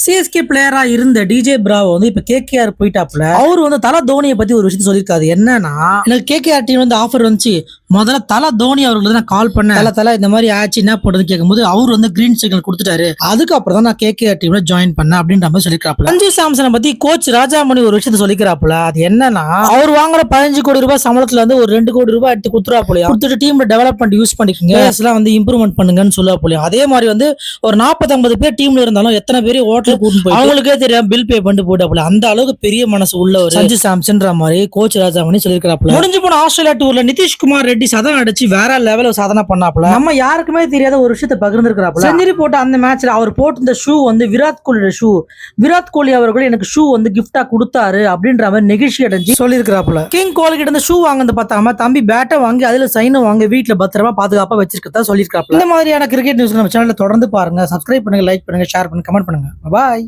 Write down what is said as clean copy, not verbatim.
CSK பிளேயரா இருந்த DJ Bravo வந்து இப்ப கேகேஆர் போயிட்டாப்ல. அவர் வந்து தல தோனியை பத்தி ஒரு விஷயத்த சொல்லியிருக்காரு. என்னன்னா, எனக்கு கேகேஆர் டீம் வந்து ஆஃபர் வந்துச்சு. முதல்ல தல தோனி அவர்களுக்கு நான் கால் பண்ணேன். தல இந்த மாதிரி ஆச்சு என்ன போடுறது கேட்கும்போது அவர் வந்து கிரீன் சிக்னல் கொடுத்துட்டாரு. அதுக்கப்புறம் தான் நான் கேகேஆர் டீம்ல ஜாயின் பண்ணேன் அப்படின்ற மாதிரி சொல்லிக்கிறாப்ல. சஞ்சு சாம்சனை பத்தி கோச் ராஜாமணி ஒரு விஷயத்த சொல்லிக்கிறாப்ல. அது என்னன்னா, அவர் வாங்குற 15 கோடி ரூபாய் சம்பளத்துல வந்து ஒரு 2 கோடி ரூபாய் எடுத்து குடுத்துறாப்புல. கொடுத்துட்டு டீம்ல டெவலப்மெண்ட் யூஸ் பண்ணிக்கோங்க, எல்லாம் வந்து இம்ப்ரூவ்மெண்ட் பண்ணுங்கன்னு சொல்லுவாப்புல. அதே மாதிரி வந்து ஒரு 40-50 பேர் டீம்ல இருந்தாலும் எத்தனை பேர் ஹோட்டல் கூட்டு போய் அவங்களுக்கே தெரியாம பில் பே பண்ணிட்டு போயிட்டாப்புல. அந்த அளவுக்கு பெரிய மனசு உள்ள ஒரு சஞ்சு சாம்சன்ற மாதிரி கோச் ராஜாமணி சொல்லியிருக்காப்புல. முடிஞ்சு போன ஆஸ்திரேலியா டூர்ல நிதிஷ்குமார் ரெட்டி சதம் அடிச்சு வேற லெவல்ல சாதனை பண்ணாப்புல. நம்ம யாருக்குமே தெரியாத ஒரு விஷயத்தை பகிர்ந்துருக்காப்புல. செஞ்சுரி போட்ட அந்த மேட்ச்ல அவர் போட்டு இந்த ஷூ வந்து விராட் கோலியோட ஷூ. விராட் கோலி அவர்கள் எனக்கு ஷூ வந்து கிஃப்டா கொடுத்தாரு அப்படின்ற மாதிரி நெகிழ்ச்சி அடைஞ்சு சொல்லியிருக்காப்புல. கிங் கோலி கிட்ட இருந்து ஷூ வாங்கினது பார்த்தாம தம்பி பேட்டை வாங்கி அதுல சைனும் வாங்கி வீட்டுல பத்திரமா பாதுகாப்பா வச்சிருக்கதா சொல்லியிருக்காப்புல. இந்த மாதிரியான கிரிக்கெட் நியூஸ் நம்ம சேனல்ல தொடர்ந்து பாருங்க. சப்ஸ்கிரைப் பண்ணுங்க, லைக் பண்ணுங்க, ஷேர் பண்ணுங்க, கமெண்ட் பண்ணுங்க. பாய்.